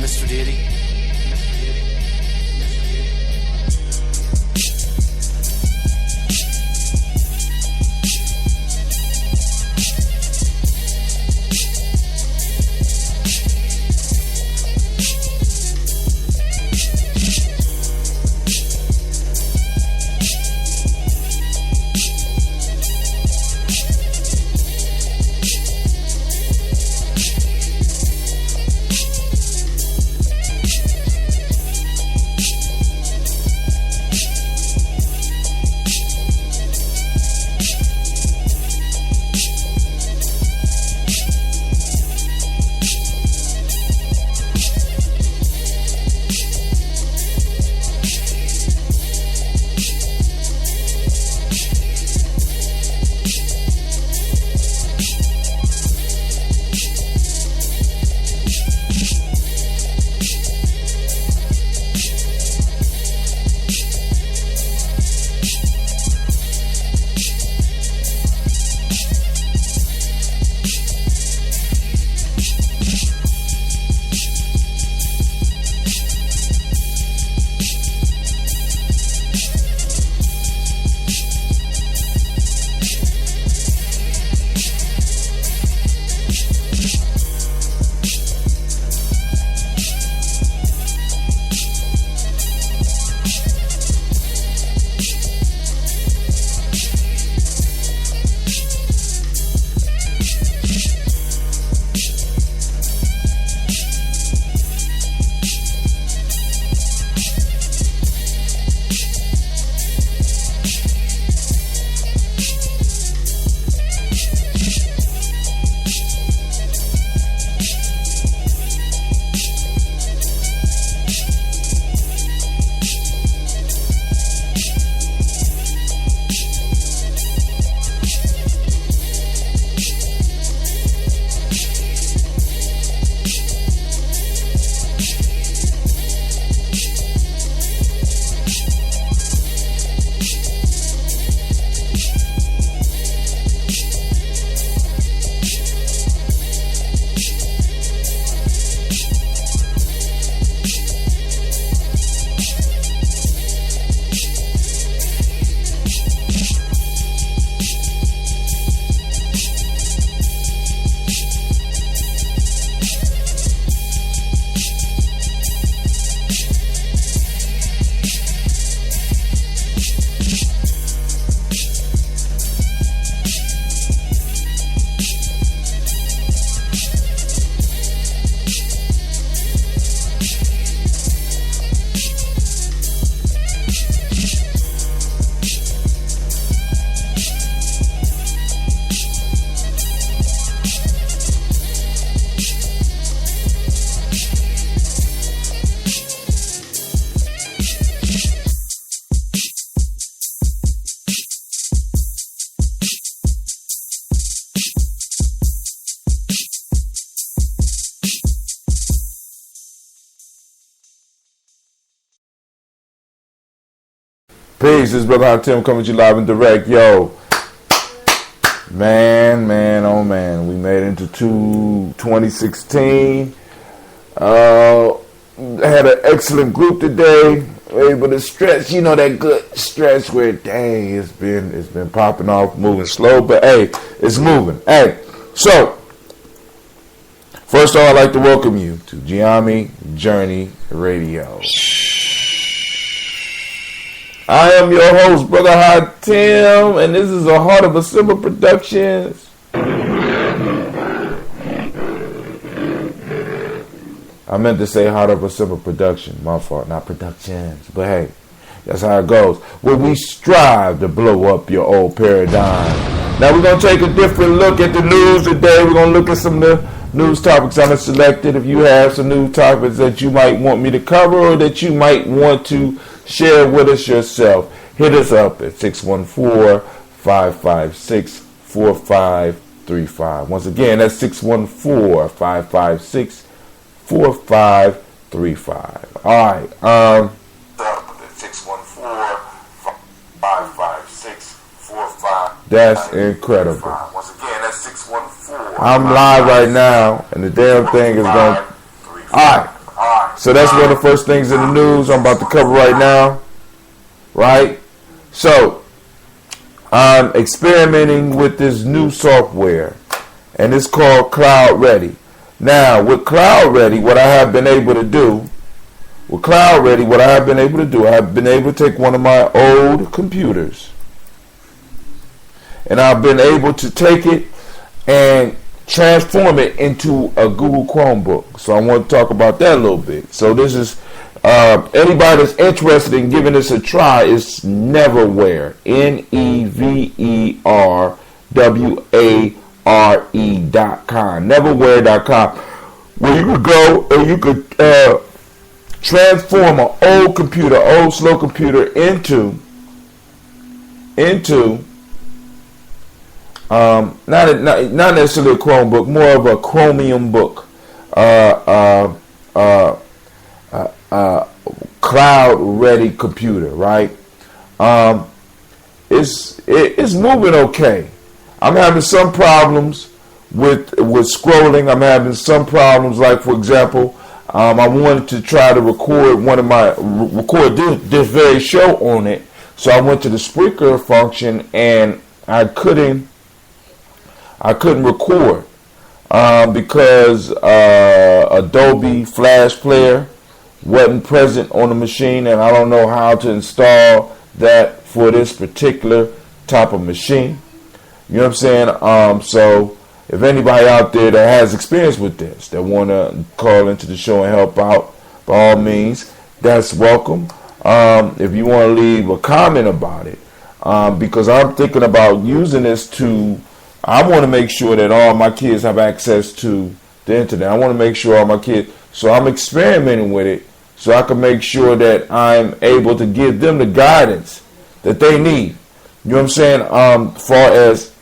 Mr. Deity. Peace, this is Brother Hot Tim coming to you live and direct. Yo, man, oh man, we made it into 2016. Had an excellent group today. Able to stretch, you know, that good stretch where, dang, it's been popping off, moving slow, but hey, it's moving. Hey, so first of all, I'd like to welcome you to Gye-Nyame Journey Radio. I am your host, Brother Hot Tim, and this is a Heart of a Simple Productions. I meant to say Heart of a Simple Production. My fault, not productions. But hey, that's how it goes. Where we strive to blow up your old paradigm. Now we're going to take a different look at the news today. We're going to look at some of the news topics I selected. If you have some news topics that you might want me to cover or that you might want to share with us yourself, hit us up at 614-556-4535. Once again, that's 614-556-4535. All right. 614-556-4535. That's incredible. Once again, that's 614. I'm live right now, and the damn thing is going. All right. So that's one of the first things in the news I'm about to cover right now. Right? So, I'm experimenting with this new software, and it's called Cloud Ready. Now, with Cloud Ready, what I have been able to do, I have been able to take one of my old computers, and I've been able to take it and transform it into a Google Chromebook. So I want to talk about that a little bit. So this is anybody that's interested in giving this a try is Neverware, NEVERWARE.com, Neverware.com, where you could go and you could transform an old slow computer into not necessarily a Chromebook, more of a Chromium book, cloud ready computer, right? It's moving okay. I'm having some problems with scrolling. I'm having some problems, like for example, I wanted to try to record this very show on it, so I went to the speaker function and I couldn't record because Adobe Flash Player wasn't present on the machine, and I don't know how to install that for this particular type of machine. You know what I'm saying? So if anybody out there that has experience with this, that want to call into the show and help out, by all means, that's welcome. If you want to leave a comment about it, because I'm thinking about using this I want to make sure that all my kids have access to the internet. I want to make sure all my kids, so I'm experimenting with it so I can make sure that I'm able to give them the guidance that they need. You know what I'm saying? Far as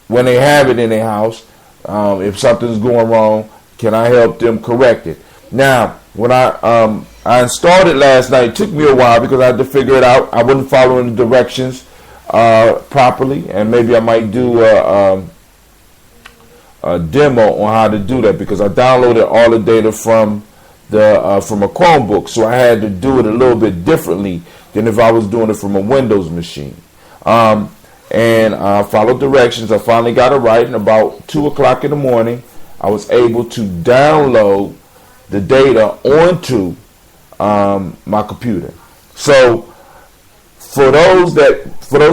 when they have it in their house, if something's going wrong, can I help them correct it? Now, when I installed it last night, it took me a while because I had to figure it out. I wasn't following the directions properly, and maybe I might do a demo on how to do that, because I downloaded all the data from a Chromebook, so I had to do it a little bit differently than if I was doing it from a Windows machine. And I followed directions. I finally got it right, and about 2 o'clock in the morning, I was able to download the data onto my computer. So for those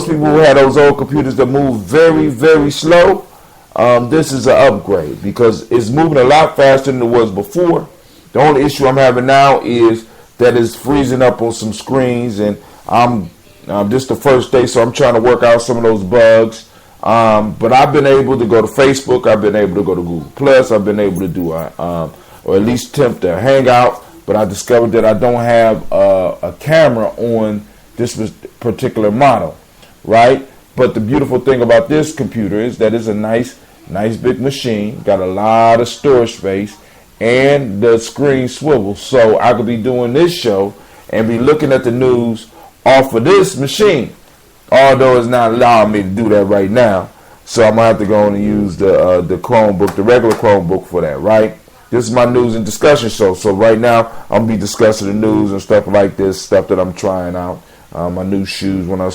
people who had those old computers that move very, very slow, this is an upgrade because it's moving a lot faster than it was before. The only issue I'm having now is that it's freezing up on some screens, and this is the first day, so I'm trying to work out some of those bugs. But I've been able to go to Facebook, I've been able to go to Google Plus, I've been able to do or at least attempt to Hangout, but I discovered that I don't have a camera on this particular model, right? But the beautiful thing about this computer is that it's a nice big machine, got a lot of storage space, and the screen swivels. So I could be doing this show and be looking at the news off of this machine, although it's not allowing me to do that right now. So I'm going to have to go and use the Chromebook, the regular Chromebook for that, right? This is my news and discussion show. So right now I'm going to be discussing the news and stuff like this, stuff that I'm trying out. My new shoes when I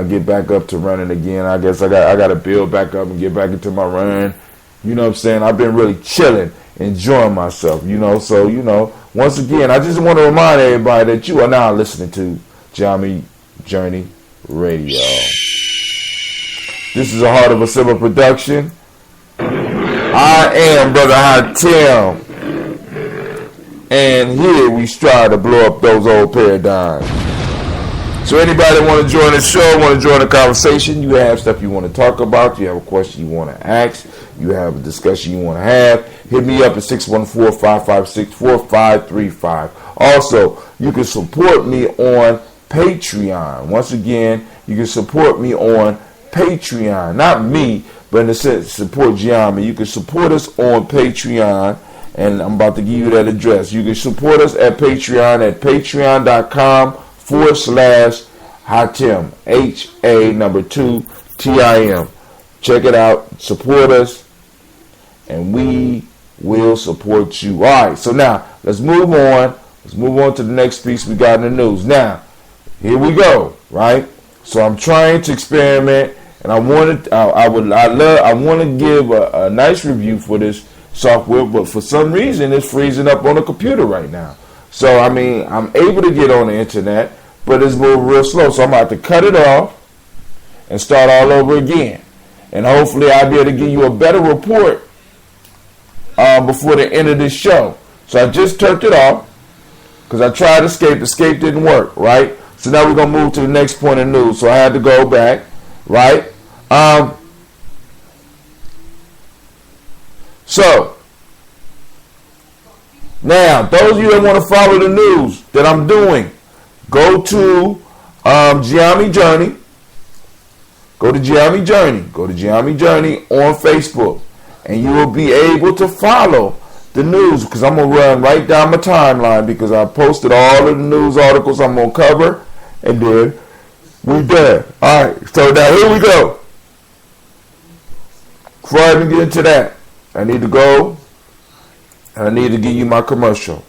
get back up to running again. I guess I got to build back up and get back into my run. You know what I'm saying? I've been really chilling, enjoying myself, So, once again, I just want to remind everybody that you are now listening to Gye-Nyame Journey Radio. This is a Heart of a Simple production. I am Brother Hatim, and here we strive to blow up those old paradigms. So anybody want to join the show, want to join the conversation, you have stuff you want to talk about, you have a question you want to ask, you have a discussion you want to have, hit me up at 614-556-4535. Also, you can support me on Patreon. Once again, you can support me on Patreon. Not me, but in the sense, support Gye-Nyame. You can support us on Patreon, and I'm about to give you that address. You can support us at Patreon at patreon.com/Hatim, HA2TIM. Check it out. Support us, and we will support you. All right, so now let's move on. Let's move on to the next piece we got in the news. Now, here we go, right? So I'm trying to experiment, and I want to give a nice review for this software, but for some reason it's freezing up on the computer right now. So I mean, I'm able to get on the internet, but it's moving real slow. So I'm about to cut it off and start all over again, and hopefully I'll be able to give you a better report before the end of this show. So I just turned it off because I tried to escape. Escape didn't work, right? So now we're gonna move to the next point of news. So I had to go back, right? So now, those of you that want to follow the news that I'm doing, go to Gye-Nyame Journey. Go to Gye-Nyame Journey. Go to Gye-Nyame Journey on Facebook, and you will be able to follow the news, because I'm going to run right down my timeline, because I posted all of the news articles I'm going to cover, and then we're done. All right, so now here we go. Before I even get into that, I need to go, and I need to give you my commercial.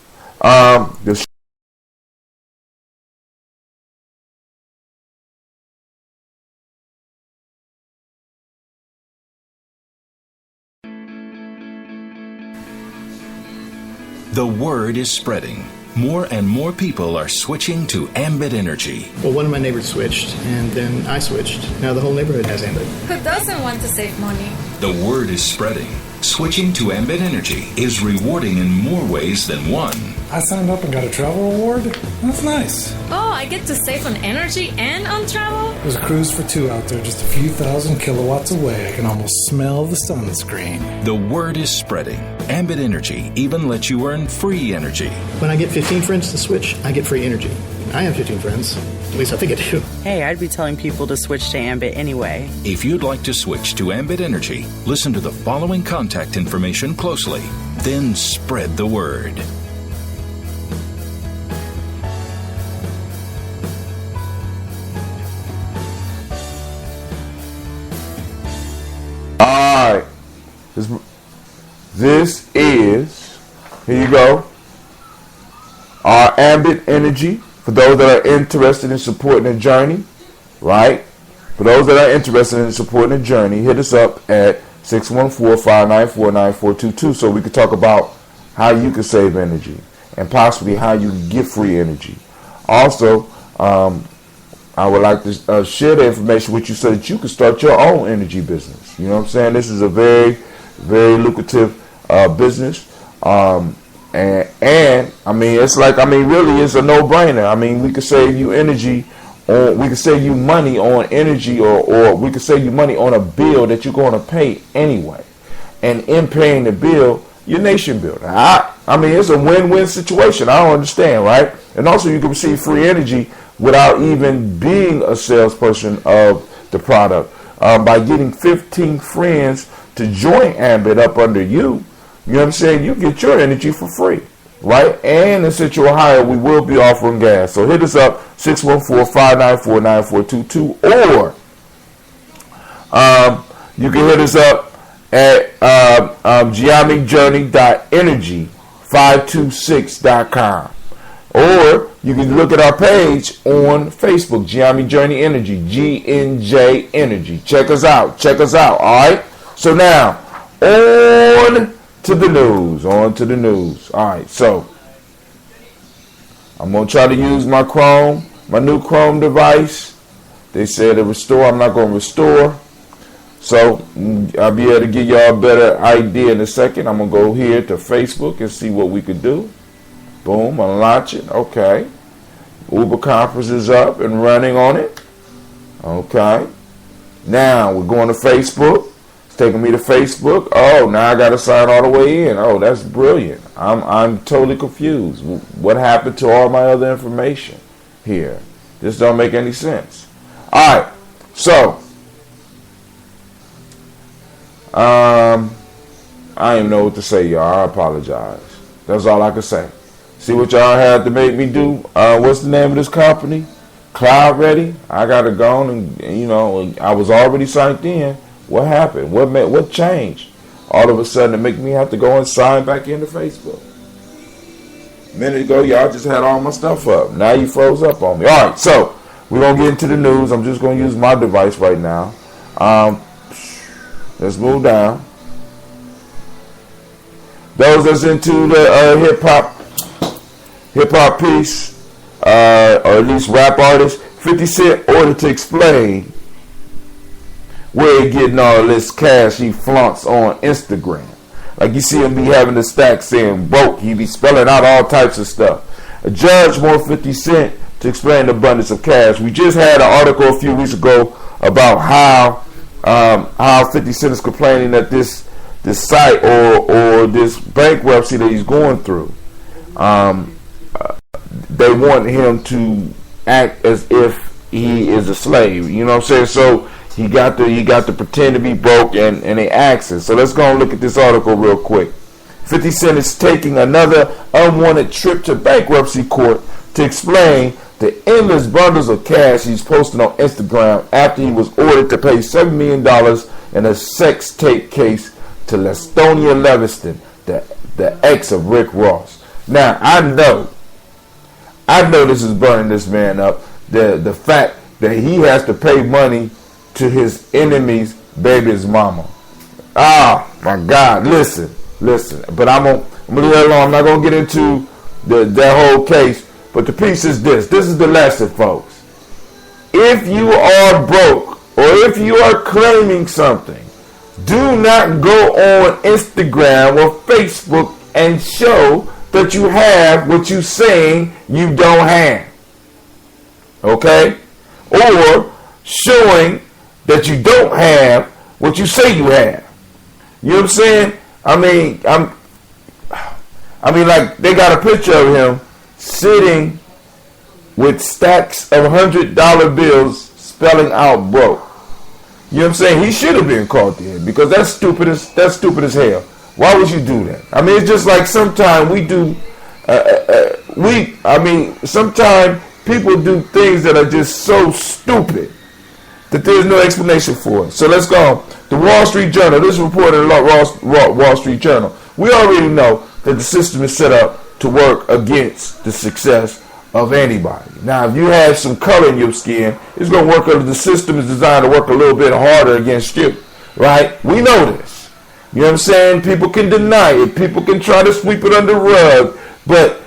The word is spreading. More and more people are switching to Ambit Energy. Well, one of my neighbors switched, and then I switched. Now the whole neighborhood has Ambit. Who doesn't want to save money? The word is spreading. Switching to Ambit Energy is rewarding in more ways than one. I signed up and got a travel reward. That's nice. Oh, I get to save on energy and on travel? There's a cruise for two out there just a few thousand kilowatts away. I can almost smell the sunscreen. The word is spreading. Ambit Energy even lets you earn free energy. When I get 15 friends to switch, I get free energy. I have 15 friends. At least I think I do. Hey, I'd be telling people to switch to Ambit anyway. If you'd like to switch to Ambit Energy, listen to the following contact information closely. Then spread the word. All right. This is, here you go, our Ambit Energy. For those that are interested in supporting the journey, right? For those that are interested in supporting the journey, hit us up at 614-594-9422 so we can talk about how you can save energy and possibly how you can get free energy. Also, I would like to share the information with you so that you can start your own energy business. You know what I'm saying? This is a very, very lucrative business. And I mean, it's like, I mean, really, it's a no-brainer. I mean, we could save you energy, or we could save you money on energy, or we could save you money on a bill that you're going to pay anyway. And in paying the bill, your nation builder. I mean, it's a win-win situation. I don't understand, right? And also, you can receive free energy without even being a salesperson of the product. By getting 15 friends to join Ambit up under you, you know what I'm saying? You get your energy for free, right? And in Central Ohio, we will be offering gas. So hit us up, 614-594-9422, or you can hit us up at gye-nyame-journey.energy526.com. Or you can look at our page on Facebook, Gye-Nyame Journey Energy, GNJ Energy. Check us out. Check us out, all right? So now, on to the news. On to the news. All right, so I'm going to try to use my Chrome, my new Chrome device. They said to restore. I'm not going to restore. So I'll be able to give y'all a better idea in a second. I'm going to go here to Facebook and see what we could do. Boom, unlaunch it. Okay. Uber Conference is up and running on it. Okay. Now we're going to Facebook. It's taking me to Facebook. Oh, now I got to sign all the way in. Oh, that's brilliant. I'm totally confused. What happened to all my other information here? This don't make any sense. All right. So, I don't even know what to say, y'all. I apologize. That's all I can say. See what y'all had to make me do? What's the name of this company? Cloud Ready. I got to go on and, you know, I was already signed in. What happened? What changed? all of a sudden it make me have to go and sign back into Facebook. A minute ago, y'all just had all my stuff up. Now you froze up on me. All right, so we're going to get into the news. I'm just going to use my device right now. Let's move down. Those that's into the hip-hop piece, or at least rap artists, 50 Cent ordered to explain where he getting all this cash he flaunts on Instagram. Like you see him be having the stack saying broke. He be spelling out all types of stuff. A judge wanted 50 Cent to explain the abundance of cash. We just had an article a few weeks ago about how 50 Cent is complaining that this site or this bankruptcy that he's going through, they want him to act as if he is a slave. You know what I'm saying? So he got to pretend to be broke and they ask it. So let's go and look at this article real quick. 50 Cent is taking another unwanted trip to bankruptcy court to explain the endless bundles of cash he's posting on Instagram after he was ordered to pay $7 million in a sex tape case to Lastonia Leviston, the ex of Rick Ross. Now, I know this is burning this man up. The fact that he has to pay money to his enemy's baby's mama. Ah, my God. Listen. But I'm gonna leave that alone. I'm not gonna get into that whole case. But the piece is this. This is the lesson, folks. If you are broke or if you are claiming something, do not go on Instagram or Facebook and show that you have what you're saying you don't have. Okay? Or showing that you don't have what you say you have. You know what I'm saying? I mean, like, they got a picture of him sitting with stacks of $100 bills spelling out broke. You know what I'm saying? He should have been caught then, because that's stupid as hell. Why would you do that? I mean, it's just like sometimes we do. Sometimes people do things that are just so stupid that there's no explanation for it. So let's go. The Wall Street Journal. This is reported in the Wall Street Journal. We already know that the system is set up to work against the success of anybody. Now, if you have some color in your skin, it's going to work. The system is designed to work a little bit harder against you, right? We know this. You know what I'm saying? People can deny it. People can try to sweep it under the rug. But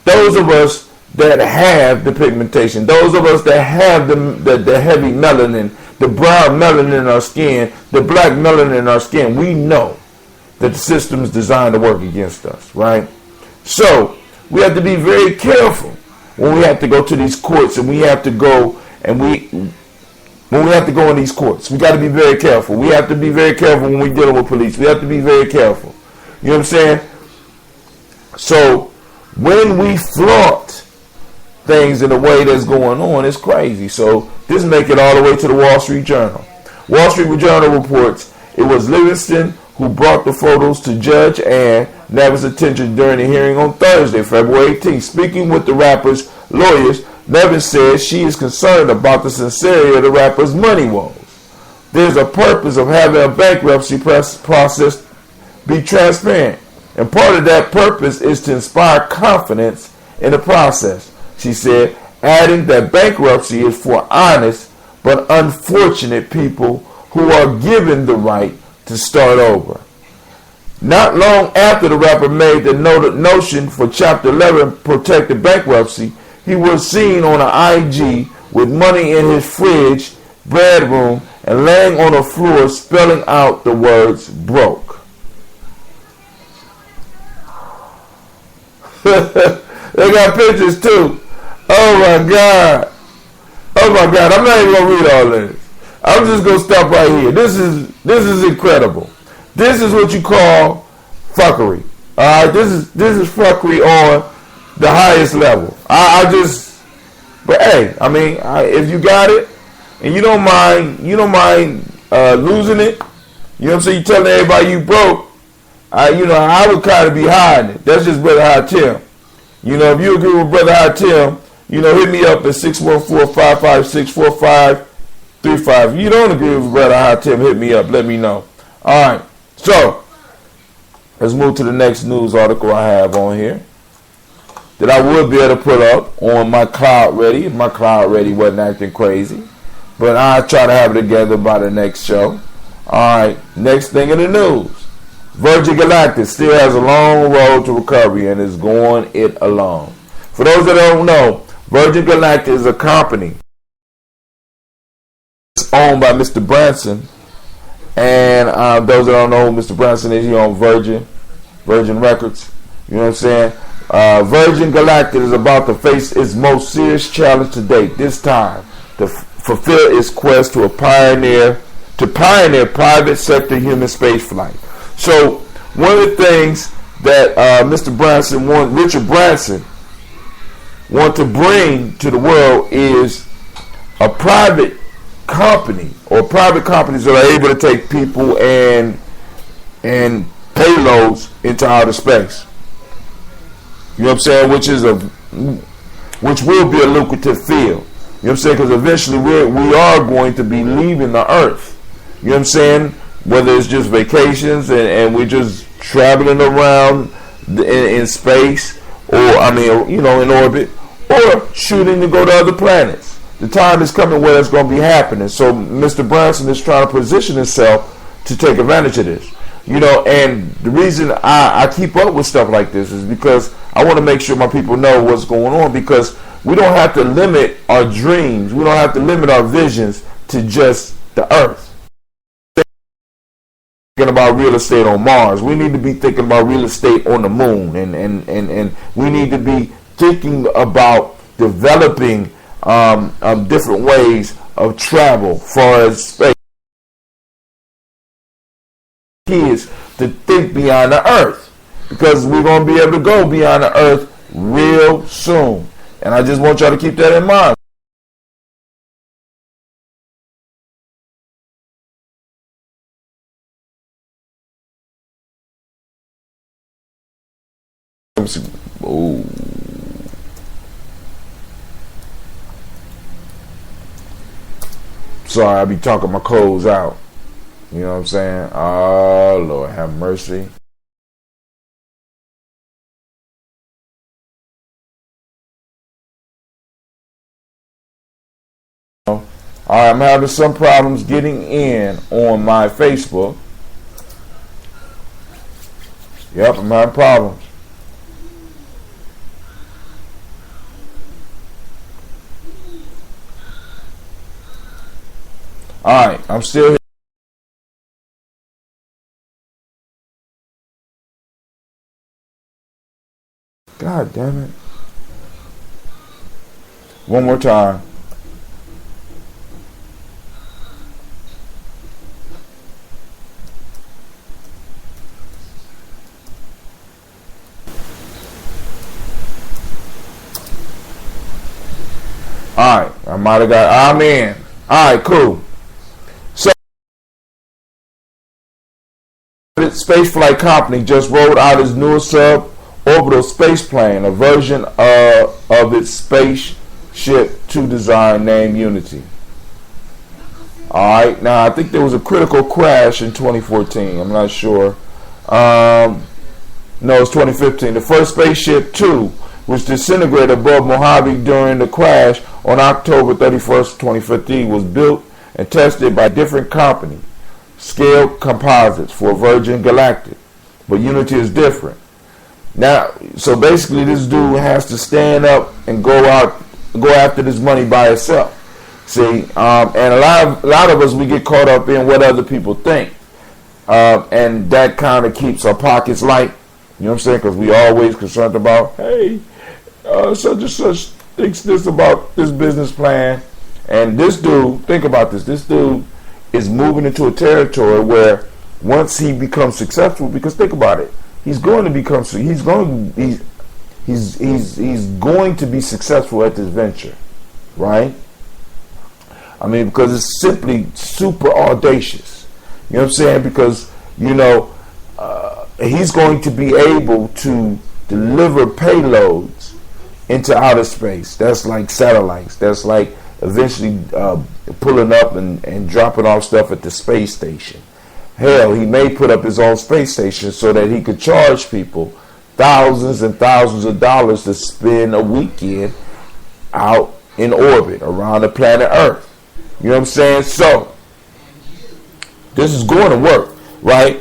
those of us that have the pigmentation, those of us that have the heavy melanin, the brown melanin in our skin, the black melanin in our skin, we know that the system is designed to work against us, right? So we have to be very careful when we have to go to these courts, and we have to go when we have to go in these courts. We got to be very careful. We have to be very careful when we're dealing with police. We have to be very careful. You know what I'm saying? So when we flaunt things in the way that's going on, it's crazy. So this make it all the way to the Wall Street Journal. Wall Street Journal reports it was Livingston who brought the photos to Judge Nevin's attention during the hearing on Thursday, February 18th. Speaking with the rapper's lawyers, Nevin says she is concerned about the sincerity of the rapper's money woes. There's a purpose of having a bankruptcy process be transparent, and part of that purpose is to inspire confidence in the process, she said, adding that bankruptcy is for honest but unfortunate people who are given the right to start over. Not long after the rapper made the notion for Chapter 11 protected bankruptcy, he was seen on an IG with money in his fridge, bedroom, and laying on the floor spelling out the words broke. They got pictures too. Oh my God. I'm not even gonna read all this. I'm just gonna stop right here. This is incredible. This is what you call fuckery. Alright, this is fuckery on the highest level. But hey, if you got it and you don't mind losing it, you know what I'm saying? You telling everybody you broke. I would kind of be hiding it. That's just Brother High Tim. You know, if you agree with Brother High Tim, hit me up at 614-556-4535. If you don't agree with Brother High Tim, hit me up. Let me know. All right. So, let's move to the next news article I have on here that I would be able to put up on my Cloud Ready if my Cloud Ready wasn't acting crazy. But I'll try to have it together by the next show. Alright, next thing in the news. Virgin Galactic still has a long road to recovery and is going it alone. For those that don't know, Virgin Galactic is a company owned by Mr. Branson. And those that don't know who Mr. Branson is, he owns Virgin Records. You know what I'm saying? Virgin Galactic is about to face its most serious challenge to date. This time, to fulfill its quest to pioneer private sector human space flight. So, one of the things that Mr. Branson Richard Branson, want to bring to the world is a private company or private companies that are able to take people and payloads into outer space. You know what I'm saying? Which will be a lucrative field. You know what I'm saying? Because eventually we are going to be leaving the Earth. You know what I'm saying? Whether it's just vacations and we're just traveling around in space, or in orbit, or shooting to go to other planets. The time is coming where that's going to be happening. So Mr. Branson is trying to position himself to take advantage of this. And the reason I keep up with stuff like this is because I want to make sure my people know what's going on, because we don't have to limit our dreams. We don't have to limit our visions to just the Earth. Thinking about real estate on Mars. We need to be thinking about real estate on the moon. And we need to be thinking about developing different ways of travel far as space. Kids to think beyond the Earth, because we're going to be able to go beyond the Earth real soon. And I just want y'all to keep that in mind. Ooh. Sorry, I be talking my codes out. You know what I'm saying? Oh, Lord, have mercy. Alright, I'm having some problems getting in on my Facebook. Yep, I'm having problems. Alright, I'm still here. God damn it. One more time. Alright, I might have got, I'm in. Alright, cool. So, the spaceflight company just rolled out its newest suborbital space plane, a version of its spaceship 2 design named Unity. Alright, now I think there was a critical crash in 2014. I'm not sure. No, it's 2015. The first spaceship 2, which disintegrated above Mojave during the crash on October 31st, 2015, was built and tested by a different company, Scale Composites, for Virgin Galactic. But Unity is different. Now, so basically this dude has to stand up and go after this money by himself. See, and a lot of us, we get caught up in what other people think. And that kind of keeps our pockets light. You know what I'm saying? Because we always concerned about, hey, such and such thinks this about this business plan. And this dude, think about this. This dude is moving into a territory where once he becomes successful, because think about it, he's going to be successful at this venture, right? I mean, because it's simply super audacious. You know what I'm saying? Because, he's going to be able to deliver payloads into outer space. That's like satellites. That's like eventually pulling up and dropping off stuff at the space station. Hell, he may put up his own space station so that he could charge people thousands and thousands of dollars to spend a weekend out in orbit around the planet Earth. You know what I'm saying? So, this is going to work, right?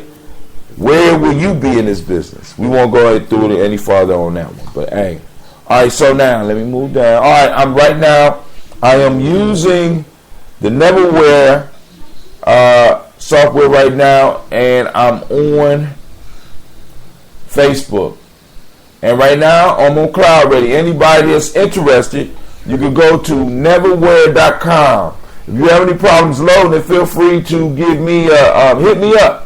Where will you be in this business? We won't go through it any farther on that one. But, hey. All right, so now, let me move down. All right, I am using the Neverwhere software right now, and I'm on Facebook. And right now, I'm on Cloud Ready. Anybody that's interested, you can go to neverwhere.com. If you have any problems loading, feel free to give me hit me up.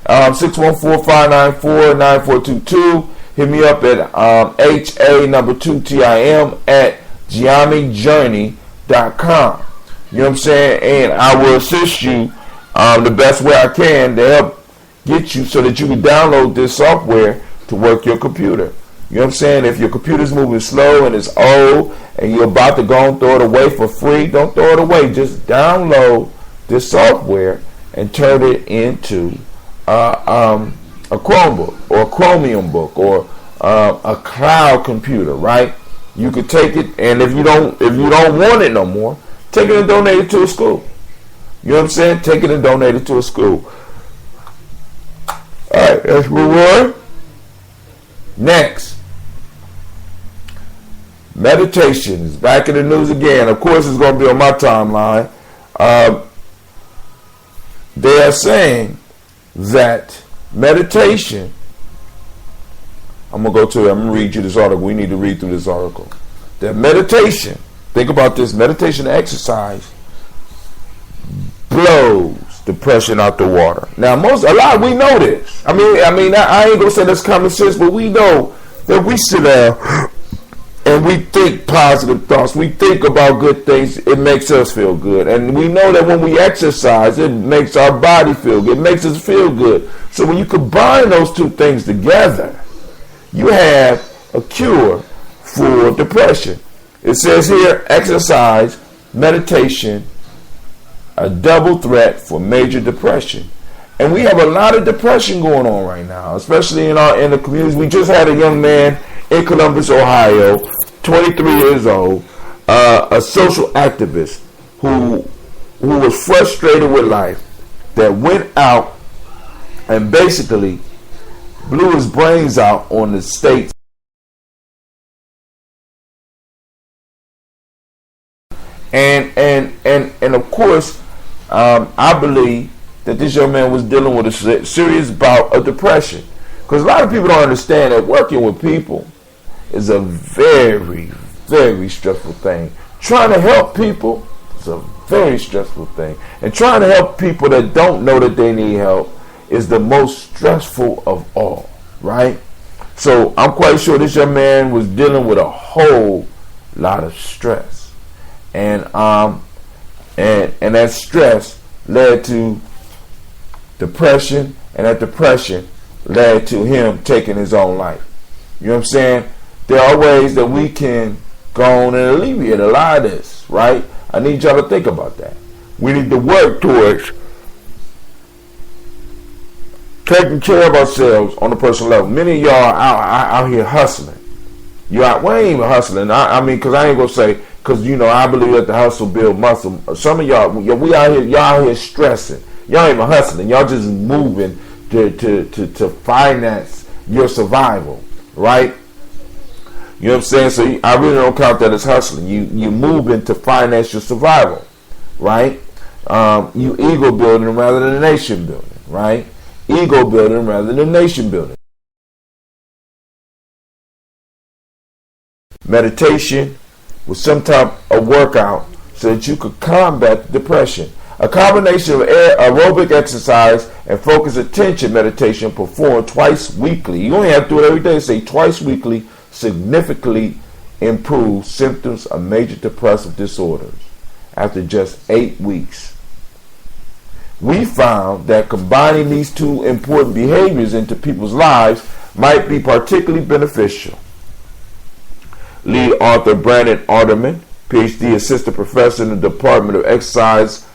614-594-9422. Hit me up at HA2TIM at Gye-Nyame.com. You know what I'm saying? And I will assist you the best way I can to help get you so that you can download this software to work your computer. You know what I'm saying? If your computer's moving slow and it's old and you're about to go and throw it away for free, don't throw it away. Just download this software and turn it into a Chromebook or a Chromium book or a cloud computer, right? You could take it, and if you don't want it no more, take it and donate it to a school. You know what I'm saying? Take it and donate it to a school. All right, let's move on. Next, meditation is back in the news again. Of course, it's going to be on my timeline. They are saying that meditation, I'm going to read you this article. We need to read through this article. That meditation, think about this, meditation exercise blows depression out the water. Now, we know this. I mean, I ain't going to say that's common sense, but we know that we sit down and we think positive thoughts. We think about good things. It makes us feel good. And we know that when we exercise, it makes our body feel good. It makes us feel good. So when you combine those two things together, you have a cure for depression. It says here, exercise, meditation, a double threat for major depression. And we have a lot of depression going on right now, especially in the communities. We just had a young man in Columbus, Ohio, 23 years old, a social activist who was frustrated with life, that went out and basically blew his brains out on the states. And of course, I believe that this young man was dealing with a serious bout of depression. Because a lot of people don't understand that working with people is a very, very stressful thing. Trying to help people is a very stressful thing. And trying to help people that don't know that they need help is the most stressful of all, right? So I'm quite sure this young man was dealing with a whole lot of stress. And that stress led to depression, and that depression led to him taking his own life. You know what I'm saying? There are ways that we can go on and alleviate a lot of this, right? I need y'all to think about that. We need to work towards taking care of ourselves on a personal level. Many of y'all are out here hustling. We ain't even hustling. I mean, because I ain't going to say, because, I believe that the hustle build muscle. Some of y'all, y'all out here stressing. Y'all ain't even hustling. Y'all just moving to finance your survival, right? You know what I'm saying? So I really don't count that as hustling. You moving to finance your survival, right? You ego building rather than nation building, right? Ego building rather than nation building. Meditation with some type of workout so that you could combat depression. A combination of aerobic exercise and focused attention meditation performed twice weekly. You only have to do it every day. Say twice weekly significantly improves symptoms of major depressive disorders after just 8 weeks. We found that combining these two important behaviors into people's lives might be particularly beneficial. Lead author Brandon Arterman, PhD assistant professor in the Department of Exercise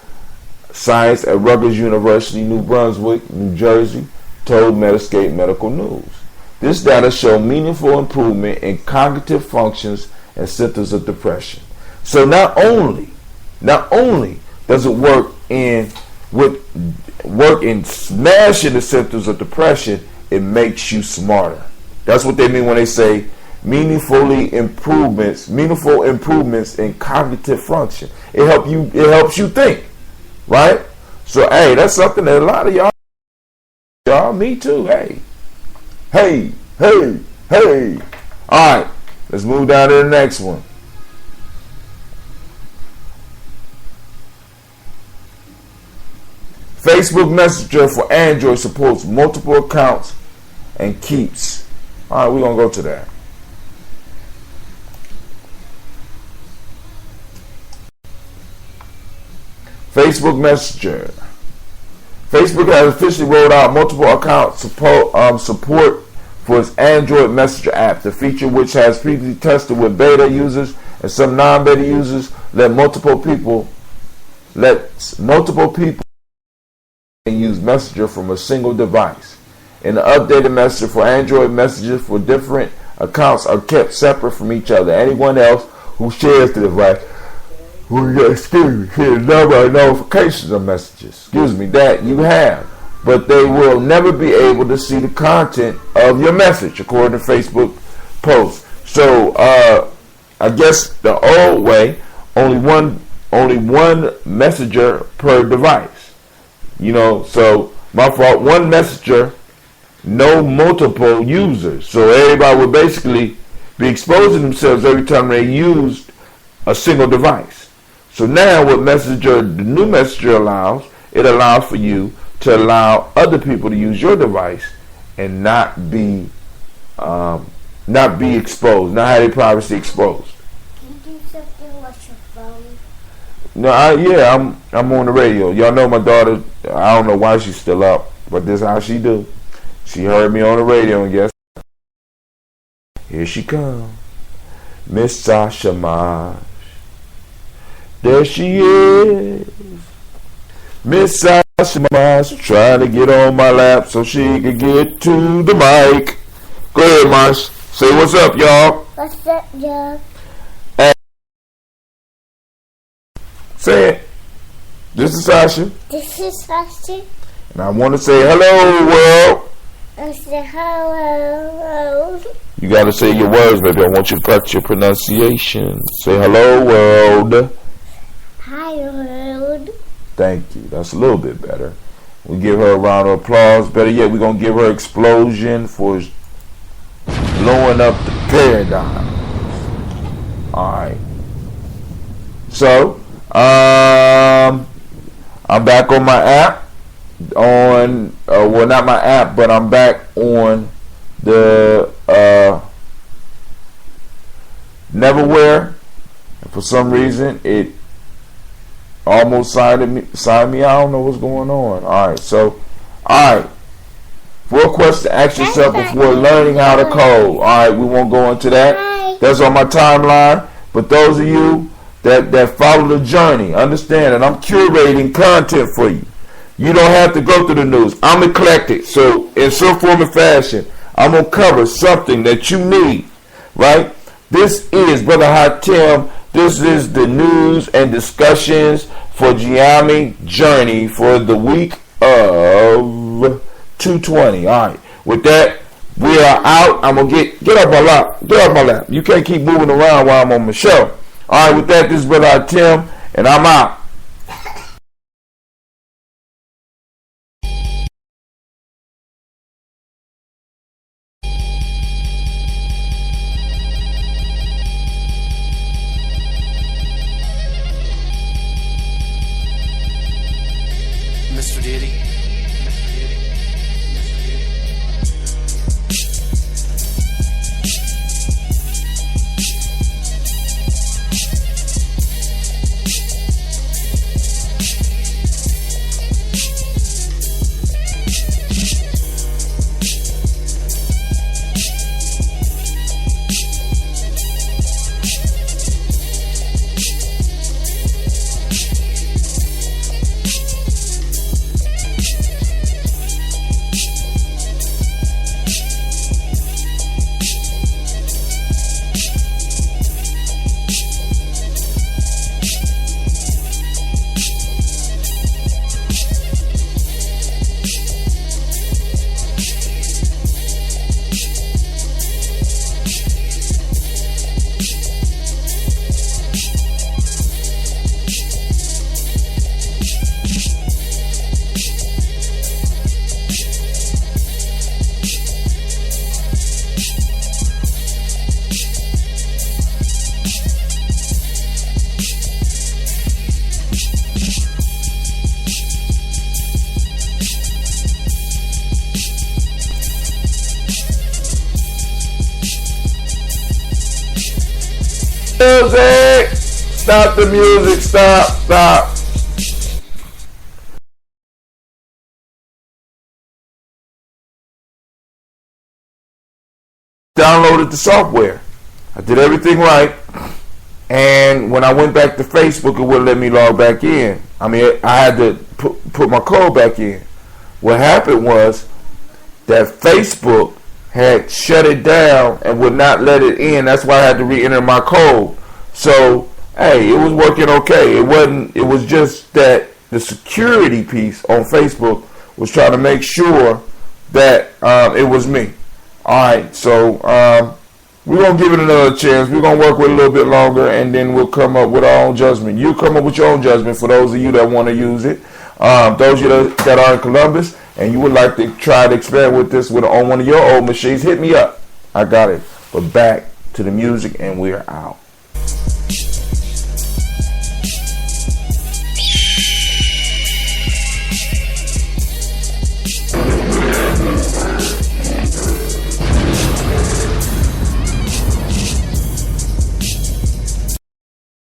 science at Rutgers University, New Brunswick, New Jersey, told Metascape Medical News. This data show meaningful improvement in cognitive functions and symptoms of depression. So not only does it work in smashing the symptoms of depression, it makes you smarter. That's what they mean when they say meaningful improvements in cognitive function. It helps you think, right? So hey, that's something that a lot of y'all, me too. Hey. All right, let's move down to the next one. Facebook Messenger for Android supports multiple accounts and keeps. All right, we're going to go to that. Facebook Messenger. Facebook has officially rolled out multiple account support for its Android Messenger app. The feature, which has previously tested with beta users and some non-beta users, lets multiple people use Messenger from a single device. In the updated Messenger for Android, messages for different accounts are kept separate from each other. Anyone else who shares the device will get a number of notifications of messages that you have, but they will never be able to see the content of your message, according to Facebook posts. So I guess the old way, only one messenger per device. So my fault, one messenger, no multiple users. So everybody would basically be exposing themselves every time they used a single device. So now what the new messenger allows for you to allow other people to use your device and not be exposed, not have their privacy exposed. Can you do something with your phone? No, I'm on the radio. Y'all know my daughter. I don't know why she's still up, but this is how she do. She heard me on the radio, and guess here she comes, Miss Sasha Marsh. There she is, Miss Sasha Marsh, trying to get on my lap so she could get to the mic. Go ahead, Marsh. Say what's up, y'all. What's up, y'all? Say it. This is Sasha. This is Sasha. And I want to say hello, world. I say hello. You got to say your words, baby. I want you to practice your pronunciation. Say hello, world. Hi, world. Thank you. That's a little bit better. We give her a round of applause. Better yet, we're going to give her explosion for blowing up the paradigm. All right. So, I'm back on my app. Well, not my app, but I'm back on the Neverwhere. And for some reason, it almost signed me. I don't know what's going on. All right. 4 questions to ask yourself before learning how to code. All right, we won't go into that. That's on my timeline. But those of you that follow the journey, understand that I'm curating content for you. You don't have to go through the news. I'm eclectic. So in some form or fashion, I'm going to cover something that you need, right? This is Brother Hatem. This is the news and discussions for Gye-Nyame Journey for the week of 220. All right. With that, we are out. I'm going to get up my lap. Get up my lap. You can't keep moving around while I'm on my show. All right. With that, this is Brother Hatem, and I'm out. Mr. Deity. Music! Stop the music. Stop. Downloaded the software. I did everything right. And when I went back to Facebook, it wouldn't let me log back in. I mean, I had to put my code back in. What happened was that Facebook had shut it down and would not let it in. That's why I had to re-enter my code. So, hey, it was working okay. It was just that the security piece on Facebook was trying to make sure that it was me. Alright, so we're going to give it another chance. We're going to work with it a little bit longer, and then we'll come up with our own judgment. You come up with your own judgment for those of you that want to use it. Those of you that are in Columbus and you would like to try to experiment with this on one of your old machines, hit me up. I got it. But back to the music, and we're out.